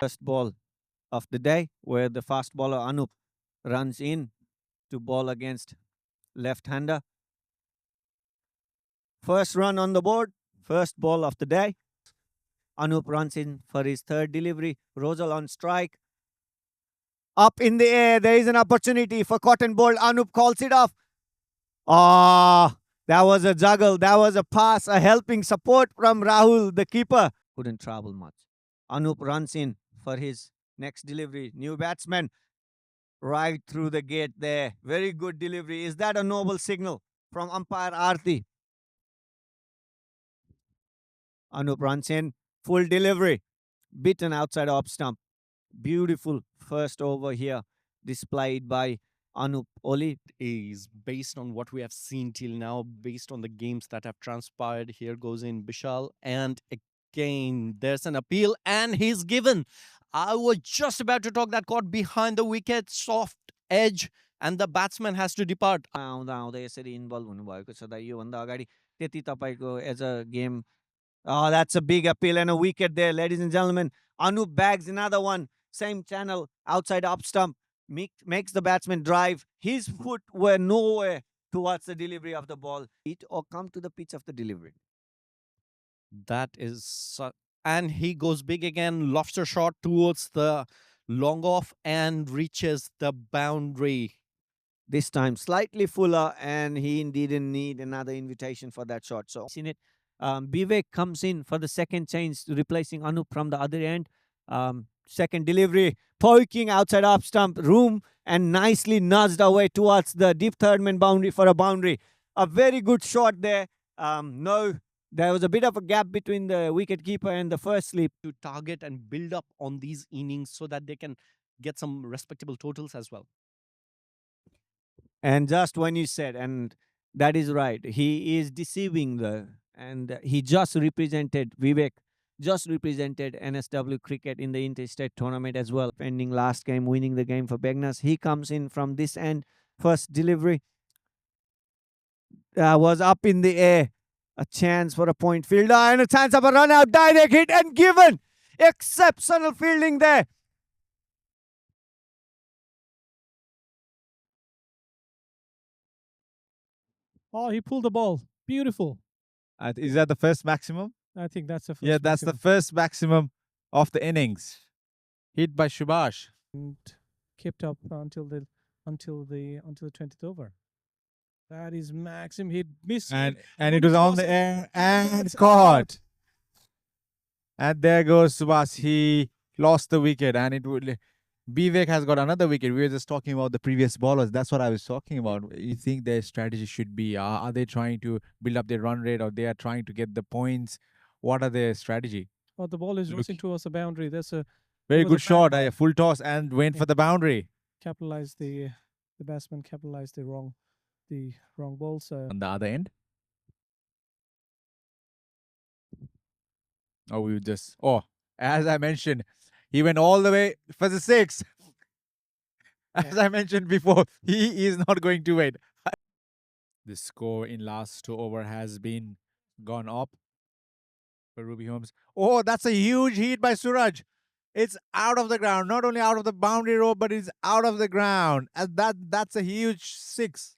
First ball of the day, where the fast bowler Anup runs in to bowl against left-hander. First run on the board, first ball of the day. Anup runs in for his third delivery. Rosal on strike. Up in the air, there is an opportunity for cotton bolt. Anup calls it off. That was a juggle. That was a pass, a helping support from Rahul, the keeper. Couldn't travel much. Anup runs in for his next delivery. New batsman right through the gate there. Very good delivery. Is that a noble signal from umpire Aarti? Anup runs in. Full delivery. Beaten outside off stump. Beautiful first over here displayed by Anup Oli. Is based on what we have seen till now, based on the games that have transpired. Here goes in Bishal, and again there's an appeal, and he's given. I was just about to talk that caught behind the wicket, soft edge, and the batsman has to depart. आउँदा आउँदै यसरी involve हुनुभएको छ दा योभन्दा अगाडि त्यति तपाईँको as a game. Oh, that's a big appeal and a wicket there, ladies and gentlemen. Anup bags another one. Same channel, outside up stump. Makes the batsman drive. His foot were nowhere towards the delivery of the ball. It or come to the pitch of the delivery. That is, and he goes big again, lobster shot towards the long off and reaches the boundary. This time slightly fuller, and he didn't need another invitation for that shot. So, seen it. Vivek comes in for the second change, replacing Anup from the other end. Second delivery, poking outside off stump, room, and nicely nudged away towards the deep third man boundary for a boundary. A very good shot there. No, there was a bit of a gap between the wicket keeper and the first slip. To target and build up on these innings so that they can get some respectable totals as well. And just when you said, and that is right, he is deceiving and he just represented Vivek, just represented NSW cricket in the interstate tournament as well. Ending last game, winning the game for BEGNAS. He comes in from this end. First delivery was up in the air. A chance for a point fielder and a chance of a run out. Direct hit and given. Exceptional fielding there. Oh, he pulled the ball. Beautiful. Is that the first maximum? I think that's the first. Yeah, that's the first maximum of the innings. Hit by Subhash. And kept up until the 20th over. That is maximum. He missed. And it was on the air and caught. And there goes Subhash. He lost the wicket, and it would. Vivek has got another wicket. We were just talking about the previous bowlers. That's what I was talking about. You think their strategy should be? Are they trying to build up their run rate, or they are trying to get the points? What are their strategy? Oh, the ball is rushing towards the boundary. That's a Very was good a shot. bad A full toss and went Yeah. for the boundary. capitalized the batsman capitalized the wrong ball. So On the other end. Oh, we just. Oh, as I mentioned, he went all the way for the six. As I mentioned before, he is not going to wait. The score in last 2 over has been gone up for Ruby Holmes. Oh, that's a huge hit by Suraj. It's out of the ground. Not only out of the boundary row, but it's out of the ground. And that's a huge six.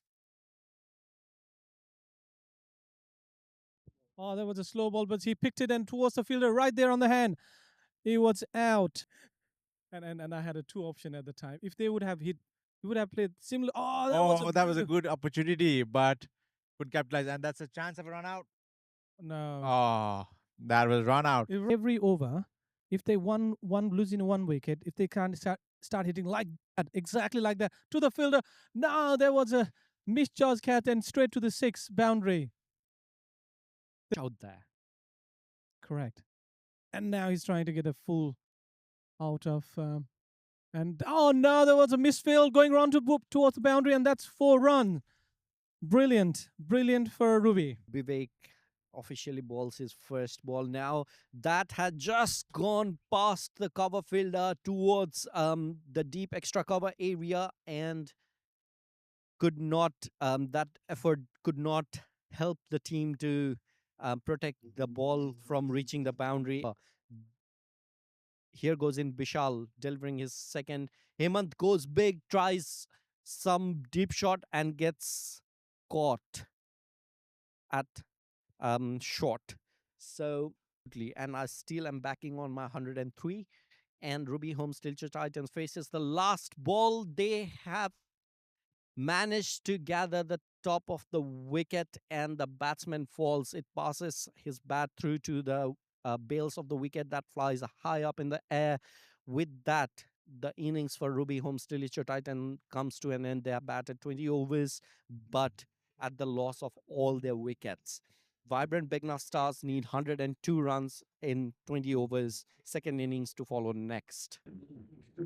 oh, that was a slow ball, but he picked it and towards the fielder right there on the hand. He was out. And I had a 2 option at the time. If they would have hit, he would have played similar. Oh, That was a good opportunity, but could capitalize. And that's a chance of a run out. No. Oh, that was run out. Every over, if they losing 1 wicket, if they can't start hitting like that, exactly like that, to the fielder. No, there was a misjudged cat and straight to the 6 boundary. Out there. Correct. And now he's trying to get a full out of. And oh no, there was a misfield going round towards the boundary, and that's 4 runs. Brilliant for Ruby. Vivek officially bowls his first ball now. That had just gone past the cover fielder towards the deep extra cover area, and could not that effort could not help the team to protect the ball from reaching the boundary. Here goes in Bishal delivering his second. Hemant goes big, tries some deep shot and gets caught at short. So, and I still am backing on my 103. And Ruby Holmes Tilcha Titans faces the last ball. They have managed to gather the top of the wicket, and the batsman falls. It passes his bat through to the bales of the wicket that flies high up in the air. With that, the innings for Ruby Holmes Tillicho Titan comes to an end. They are batted 20 overs, but at the loss of all their wickets. Vibrant Begna Stars need 102 runs in 20 overs. Second innings to follow next. A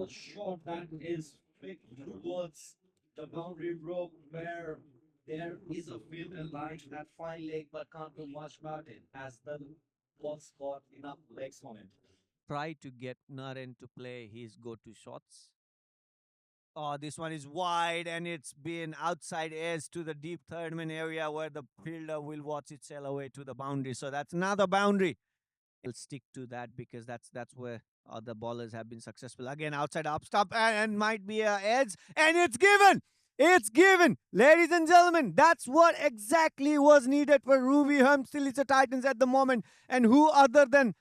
shot that is flicked towards the boundary rope where there is a fielder line that fine leg but can't do much about it as the ball's got enough legs on it. Try to get Naren to play his go-to shots. Oh, this one is wide and it's been outside edge to the deep third man area where the fielder will watch it sail away to the boundary. So that's another boundary. I'll stick to that because that's where other bowlers have been successful. Again, outside up stump and might be a edge and it's given. It's given. Ladies and gentlemen, that's what exactly was needed for Ruby Holmes Tillicha Titans at the moment. And who other than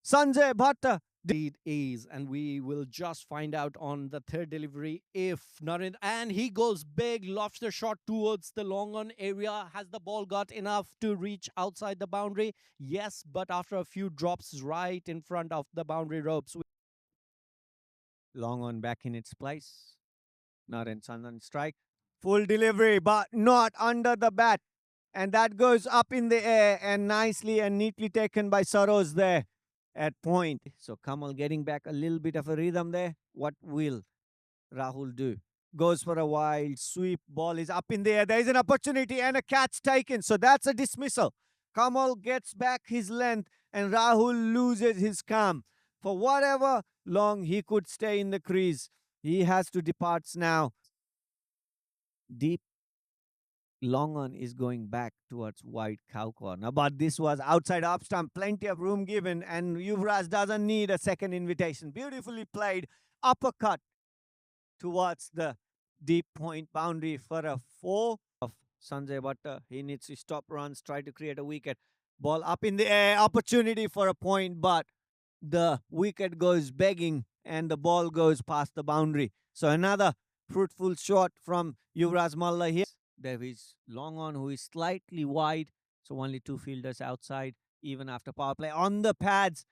Sanjay Bhatta? Lead is, and we will just find out on the third delivery if Narendra, and he goes big, lofts the shot towards the long on area. Has the ball got enough to reach outside the boundary? Yes, but after a few drops right in front of the boundary ropes. Long on back in its place. Naren Chandan strike. Full delivery, but not under the bat. And that goes up in the air and nicely and neatly taken by Saroz there at point. So Kamal getting back a little bit of a rhythm there. What will Rahul do? Goes for a wild sweep. Ball is up in the air. There is an opportunity and a catch taken. So that's a dismissal. Kamal gets back his length and Rahul loses his calm. For whatever long he could stay in the crease, he has to depart now. Deep long on is going back towards wide cow corner. But this was outside off stump, plenty of room given, and Yuvraj doesn't need a second invitation. Beautifully played uppercut towards the deep point boundary for a 4 of Sanjay Bhatta. He needs to stop runs, try to create a wicket. Ball up in the air, opportunity for a point, but the wicket goes begging and the ball goes past the boundary. So another fruitful shot from Yuvraj Malla here. There is long on who is slightly wide. So only two fielders outside, even after power play on the pads.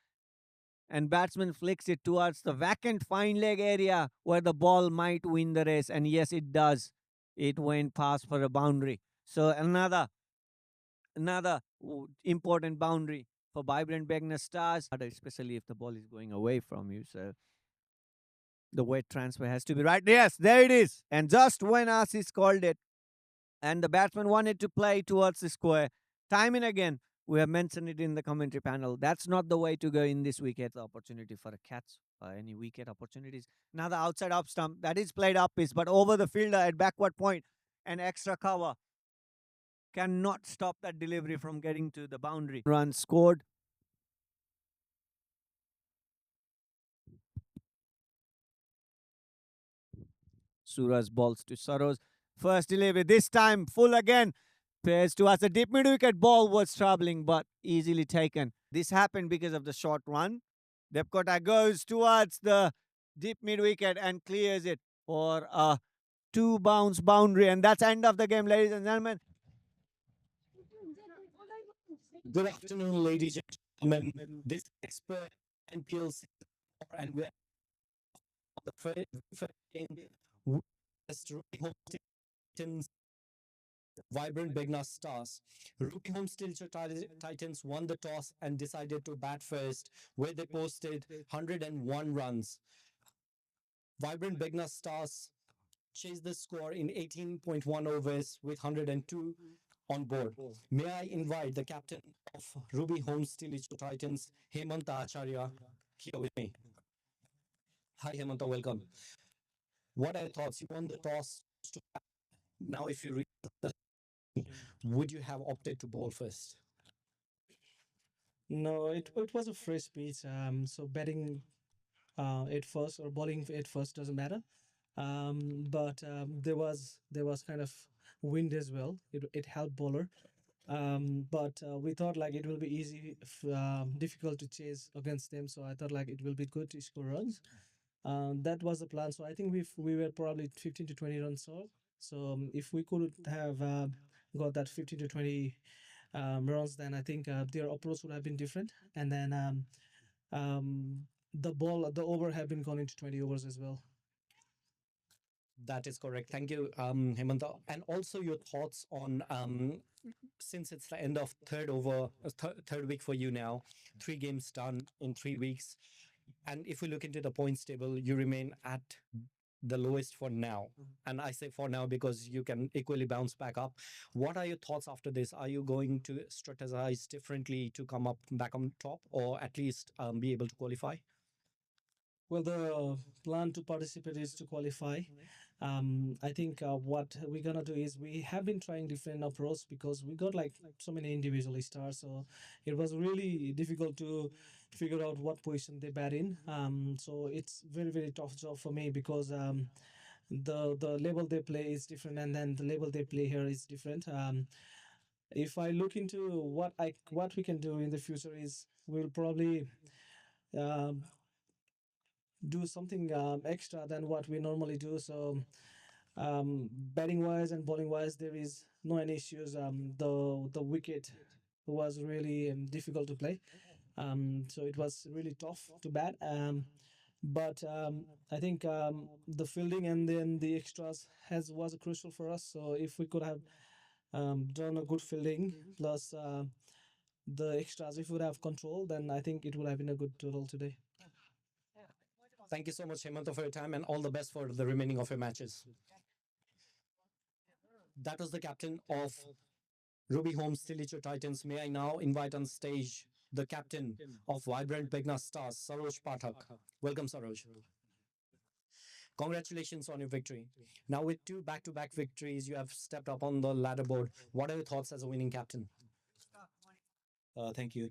And batsman flicks it towards the vacant fine leg area where the ball might win the race. And yes, it does. It went past for a boundary. So another important boundary for Vibrant BEGNAS Stars, especially if the ball is going away from you. So the weight transfer has to be right. Yes, there it is. And just when Asis called it, and the batsman wanted to play towards the square, time and again, we have mentioned it in the commentary panel. That's not the way to go in this wicket. The opportunity for a catch, any wicket opportunities. Now the outside up stump, that is played up pitch, but over the fielder at backward point, an extra cover cannot stop that delivery from getting to the boundary. Run scored. Suraj balls to Saroz. First delivery, this time full again. Pairs to us. A deep mid wicket ball was troubling, but easily taken. This happened because of the short run. Devkota goes towards the deep mid wicket and clears it for a 2 bounce boundary. And that's end of the game, ladies and gentlemen. Good afternoon, ladies and gentlemen. This expert NPL and we're the first game. Titans, Vibrant Begna Stars. Ruby Home Stilcher Titans won the toss and decided to bat first, where they posted 101 runs. Vibrant Begna Stars chased the score in 18.1 overs with 102 on board. May I invite the captain of Ruby Home Stilcher Titans, Hemanta Acharya, here with me. Hi, Hemanta, welcome. What are your thoughts? You won the toss. Now, if you read the, would you have opted to bowl first? No, it was a fresh pitch. So batting at first or bowling at first doesn't matter. But there was kind of wind as well. It helped bowler. But we thought like it will be easy, difficult to chase against them. So I thought like it will be good to score runs. That was the plan. So I think we were probably 15 to 20 runs short. So if we could have got that 15 to 20 runs, then I think their approach would have been different. And then the over have been gone into 20 overs as well. That is correct. Thank you, Hemanta. And also your thoughts on since it's the end of third week for you now, 3 games done in 3 weeks, and if we look into the points table, you remain at the lowest for now. And I say for now because you can equally bounce back up. What are your thoughts after this? Are you going to strategize differently to come up back on top, or at least be able to qualify? Well, the plan to participate is to qualify. I think what we're gonna do is we have been trying different approach because we got like so many individual stars, so it was really difficult to figure out what position they bat in. So it's very tough job for me because the level they play is different, and then the level they play here is different. If I look into what we can do in the future is we'll probably um, do something extra than what we normally do. So batting wise and bowling wise, there is no any issues. The wicket was really difficult to play. So it was really tough to bat. But I think the fielding and then the extras has was crucial for us. So if we could have done a good fielding plus the extras, if we would have control, then I think it would have been a good total today. Thank you so much, Hemanta, for your time, and all the best for the remaining of your matches. That was the captain of Ruby Homes Tilicho Titans. May I now invite on stage the captain of Vibrant BEGNAS Stars, Saroj Pathak. Welcome, Saroj. Congratulations on your victory. Now, with two back-to-back victories, you have stepped up on the ladder board. What are your thoughts as a winning captain? Thank you.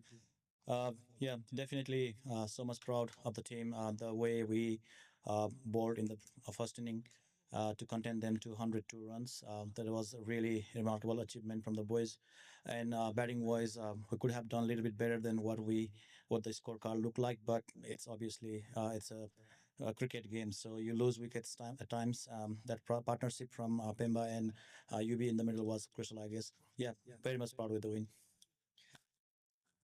Yeah, definitely so much proud of the team. The way we bowled in the first inning to contain them to 102 runs. That was a really remarkable achievement from the boys. And batting wise, we could have done a little bit better than what the scorecard looked like. But it's obviously it's a cricket game, so you lose wickets at times. That partnership from Pemba and UB in the middle was crucial, I guess. Yeah, very much proud with the win.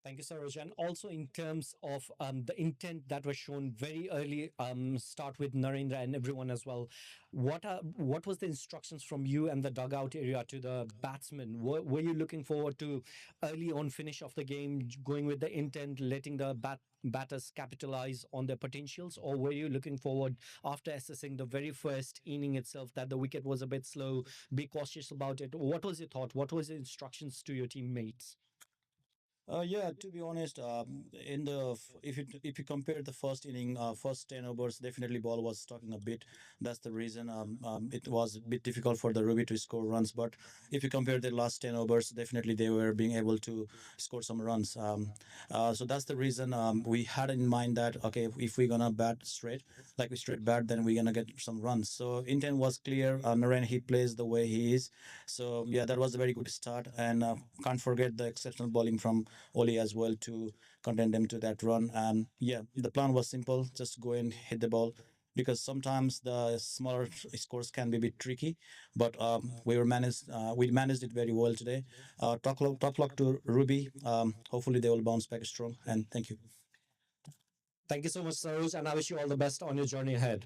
Thank you, Saroj. And also in terms of the intent that was shown very early, start with Narendra and everyone as well. What was the instructions from you and the dugout area to the batsmen? Were you looking forward to early on finish of the game, going with the intent, letting the batters capitalize on their potentials, or were you looking forward after assessing the very first inning itself that the wicket was a bit slow, be cautious about it? What was your thought? What was the instructions to your teammates? Yeah, to be honest, if you compare the first inning, first 10 overs, definitely ball was talking a bit. That's the reason it was a bit difficult for the Ruby to score runs. But if you compare the last 10 overs, definitely they were being able to score some runs. So that's the reason we had in mind that okay, if we're gonna bat straight, like we straight bat, then we're gonna get some runs. So intent was clear. Naren, he plays the way he is. So yeah, that was a very good start, and can't forget the exceptional bowling from Oli as well to contain them to that run. And yeah, the plan was simple: just go and hit the ball. Because sometimes the smaller scores can be a bit tricky, but we managed it very well today. Top luck to Ruby. Hopefully they will bounce back strong. And thank you. Thank you so much, Saroj, and I wish you all the best on your journey ahead.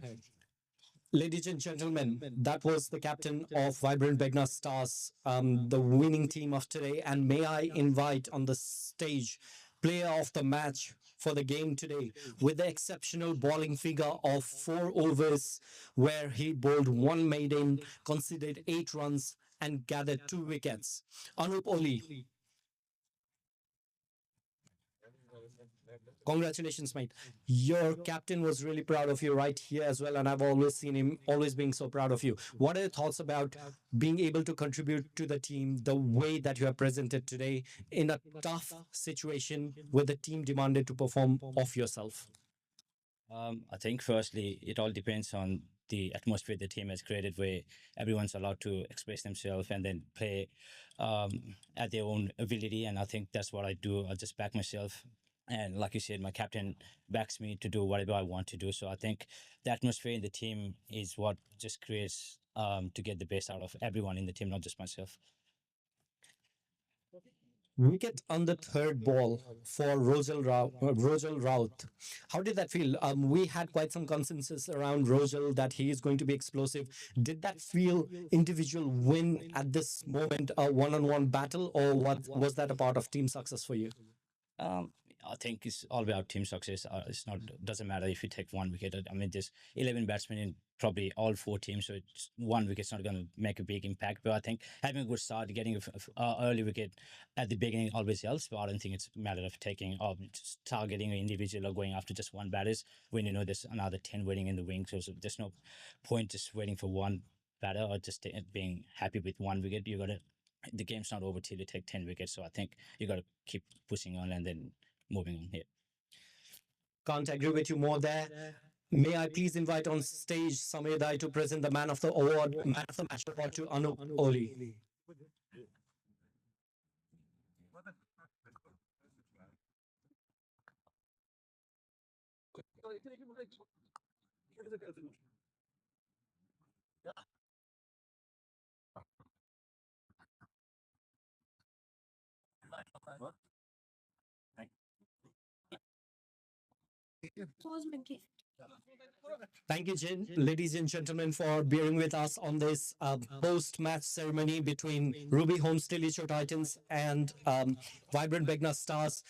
Ladies and gentlemen, that was the captain of Vibrant Begna Stars, the winning team of today. And may I invite on the stage player of the match for the game today with the exceptional bowling figure of 4 overs, where he bowled one maiden, conceded 8 runs, and gathered 2 wickets. Anup Oli. Congratulations, mate. Your captain was really proud of you right here as well, and I've always seen him always being so proud of you. What are your thoughts about being able to contribute to the team the way that you have presented today in a tough situation where the team demanded to perform off yourself? I think firstly, it all depends on the atmosphere the team has created, where everyone's allowed to express themselves and then play at their own ability. And I think that's what I do. I just back myself. And like you said, my captain backs me to do whatever I want to do. So I think the atmosphere in the team is what just creates to get the best out of everyone in the team, not just myself. Wicket on the third ball for Rosal Raut. How did that feel? We had quite some consensus around Rosal that he is going to be explosive. Did that feel individual win at this moment a one-on-one battle, or what was that a part of team success for you? Um, I think it's all about team success. It's not doesn't matter if you take one wicket. I mean, there's 11 batsmen in probably all four teams, so it's one wicket's not going to make a big impact. But I think having a good start, getting a early wicket at the beginning always helps. But I don't think it's a matter of taking or just targeting an individual or going after just one batters when you know there's another 10 waiting in the wings. So there's no point just waiting for one batter or just being happy with one wicket. You got to the game's not over till you take 10 wickets. So I think you got to keep pushing on and then moving on here. Can't agree with you more there. May I please invite on stage Samir Dai to present the man of the award, man of the match award to Anup Oli. Thank you, ladies and gentlemen, for bearing with us on this post-match ceremony between Ruby Homes TILICHO Titans and Vibrant BEGNAS Stars.